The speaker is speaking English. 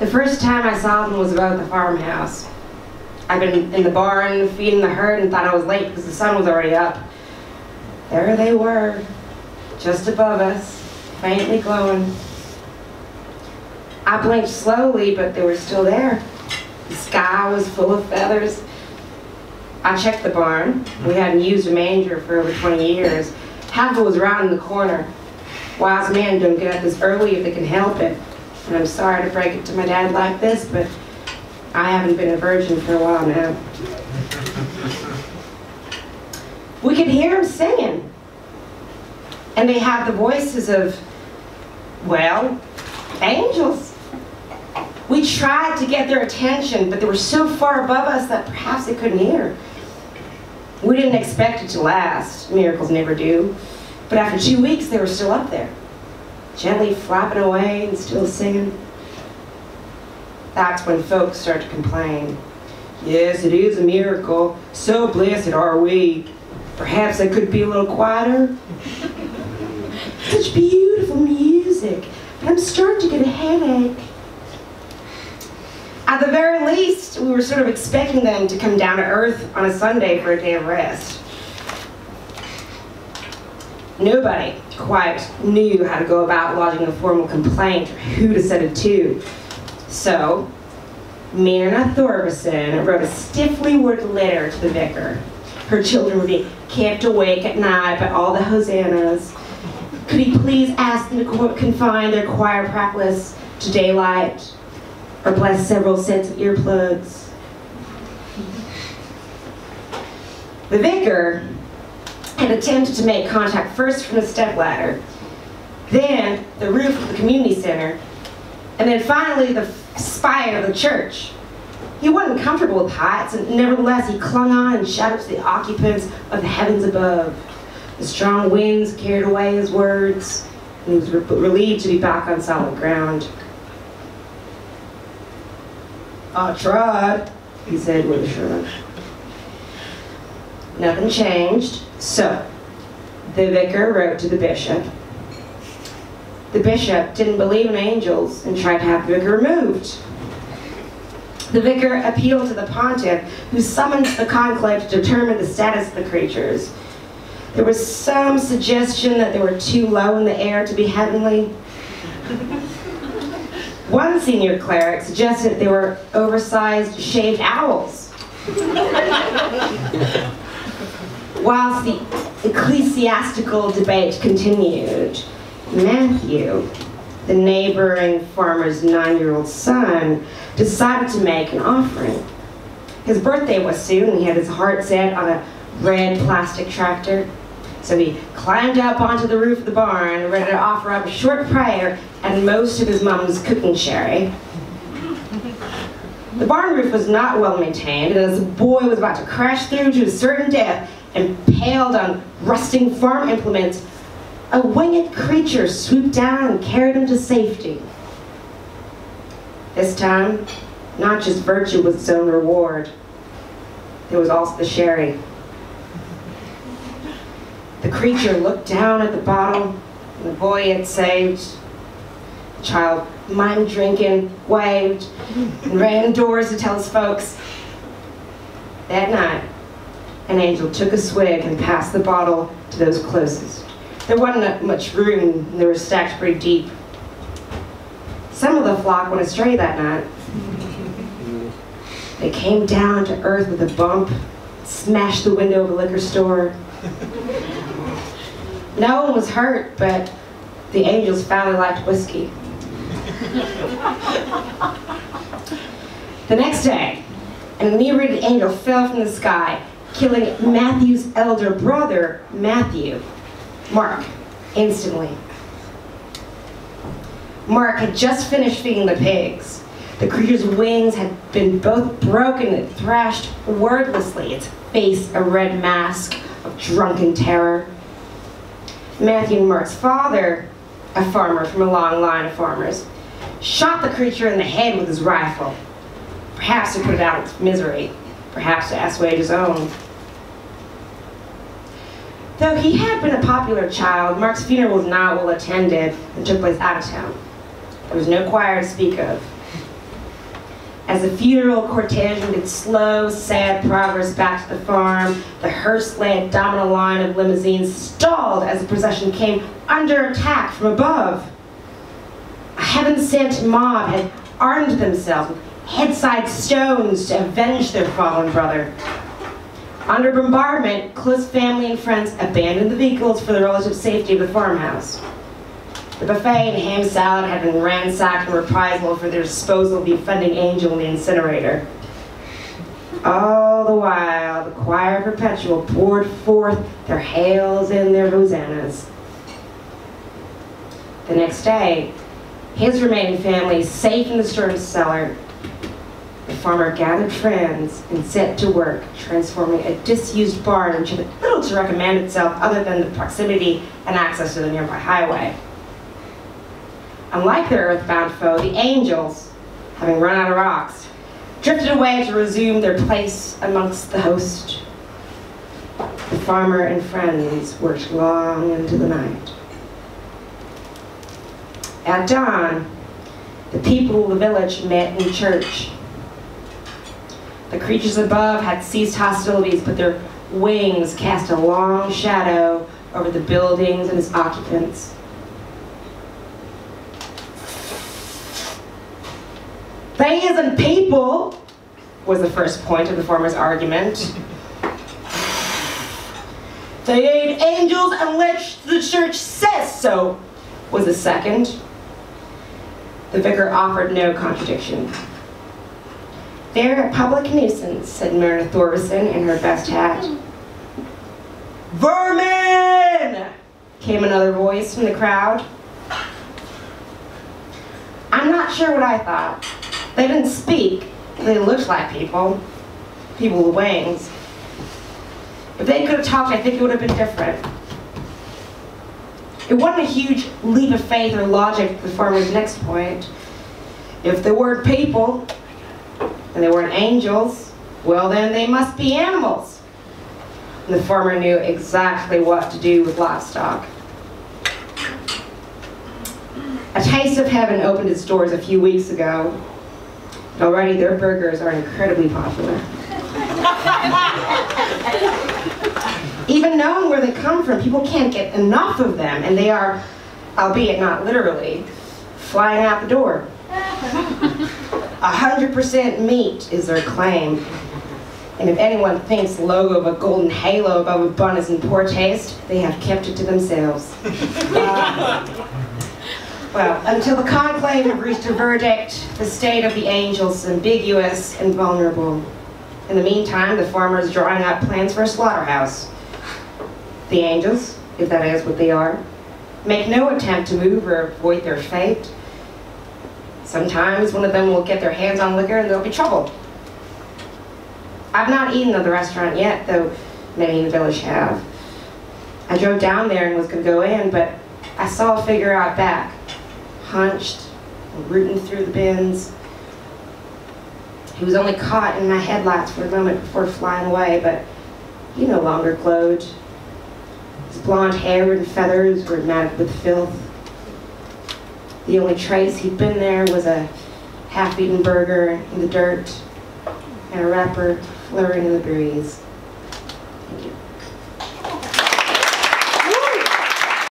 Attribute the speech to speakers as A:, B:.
A: The first time I saw them was about the farmhouse. I'd been in the barn feeding the herd and thought I was late because the sun was already up. There they were, just above us, faintly glowing. I blinked slowly, but they were still there. The sky was full of feathers. I checked the barn. We hadn't used a manger for over 20 years. Half of it was around in the corner. Wise men don't get up this early if they can help it. And I'm sorry to break it to my dad like this, but I haven't been a virgin for a while now. We could hear them singing. And they had the voices of, well, angels. We tried to get their attention, but they were so far above us that perhaps they couldn't hear. We didn't expect it to last. Miracles never do. But after 2 weeks, they were still up there, gently flapping away and still singing. That's when folks start to complain. Yes, it is a miracle. So blessed are we. Perhaps I could be a little quieter. Such beautiful music, but I'm starting to get a headache. At the very least, we were sort of expecting them to come down to earth on a Sunday for a day of rest. Nobody quite knew how to go about lodging a formal complaint or who to send it to. So, Myrna Thorvison wrote a stiffly worded letter to the vicar. Her children would be kept awake at night by all the hosannas. Could he please ask them to confine their choir practice to daylight, or bless several sets of earplugs? The vicar had attempted to make contact first from the stepladder, then the roof of the community center, and then finally the spire of the church. He wasn't comfortable with heights, and nevertheless he clung on and shouted to the occupants of the heavens above. The strong winds carried away his words, and he was relieved to be back on solid ground. I tried, he said with a shrug. Nothing changed, so the vicar wrote to the bishop. The bishop didn't believe in angels and tried to have the vicar removed. The vicar appealed to the pontiff, who summoned the conclave to determine the status of the creatures. There was some suggestion that they were too low in the air to be heavenly. One senior cleric suggested they were oversized shaved owls. Whilst the ecclesiastical debate continued, Matthew, the neighboring farmer's 9-year-old son, decided to make an offering. His birthday was soon, and he had his heart set on a red plastic tractor. So he climbed up onto the roof of the barn, ready to offer up a short prayer and most of his mom's cooking sherry. The barn roof was not well maintained, and as the boy was about to crash through to a certain death, impaled on rusting farm implements, a winged creature swooped down and carried him to safety. This time, not just virtue was its own reward, there was also the sherry. The creature looked down at the bottle and the boy had saved. The child mimed drinking, waved, and ran indoors to tell his folks. That night, an angel took a swig and passed the bottle to those closest. There wasn't much room, and they were stacked pretty deep. Some of the flock went astray that night. They came down to earth with a bump, smashed the window of a liquor store. No one was hurt, but the angels finally liked whiskey. The next day, an inebriated angel fell from the sky, killing Matthew's elder brother, Matthew, Mark, instantly. Mark had just finished feeding the pigs. The creature's wings had been both broken and thrashed wordlessly, its face a red mask of drunken terror. Matthew and Mark's father, a farmer from a long line of farmers, shot the creature in the head with his rifle, perhaps to put it out of its misery, perhaps to assuage his own. Though he had been a popular child, Mark's funeral was not well attended and took place out of town. There was no choir to speak of. As the funeral cortege made its slow, sad progress back to the farm, the hearse-led dominant line of limousines stalled as the procession came under attack from above. A heaven-sent mob had armed themselves with head-side stones to avenge their fallen brother. Under bombardment, close family and friends abandoned the vehicles for the relative safety of the farmhouse. The buffet and ham salad had been ransacked in reprisal for their disposal of the offending angel in the incinerator. All the while, the choir perpetual poured forth their hails and their hosannas. The next day, his remaining family safe in the storm cellar, the farmer gathered friends and set to work transforming a disused barn which had little to recommend itself other than the proximity and access to the nearby highway. Unlike their earthbound foe, the angels, having run out of rocks, drifted away to resume their place amongst the host. The farmer and friends worked long into the night. At dawn, the people of the village met in church. The creatures above had ceased hostilities, but their wings cast a long shadow over the buildings and its occupants. They isn't people, was the first point of the farmer's argument. They ain't angels unless the church says so, was the second. The vicar offered no contradiction. They're a public nuisance, said Myrna Thorvison in her best hat. Vermin! Came another voice from the crowd. I'm not sure what I thought. They didn't speak. They looked like people. People with wings. If they could have talked, I think it would have been different. It wasn't a huge leap of faith or logic to the farmer's next point. If they weren't people, and they weren't angels, well then they must be animals. And the farmer knew exactly what to do with livestock. A Taste of Heaven opened its doors a few weeks ago. And already their burgers are incredibly popular. Even knowing where they come from, people can't get enough of them, and they are, albeit not literally, flying out the door. 100% meat is their claim. And if anyone thinks the logo of a golden halo above a bun is in poor taste, they have kept it to themselves. Well, until the conclave have reached a verdict, the state of the angels is ambiguous and vulnerable. In the meantime, the farmer is drawing up plans for a slaughterhouse. The angels, if that is what they are, make no attempt to move or avoid their fate. Sometimes one of them will get their hands on liquor and there'll be trouble. I've not eaten at the restaurant yet, though many in the village have. I drove down there and was going to go in, but I saw a figure out back, hunched and rooting through the bins. He was only caught in my headlights for a moment before flying away, but he no longer glowed. His blonde hair and feathers were matted with filth. The only trace he'd been there was a half-eaten burger in the dirt and a wrapper fluttering in the breeze. Thank you.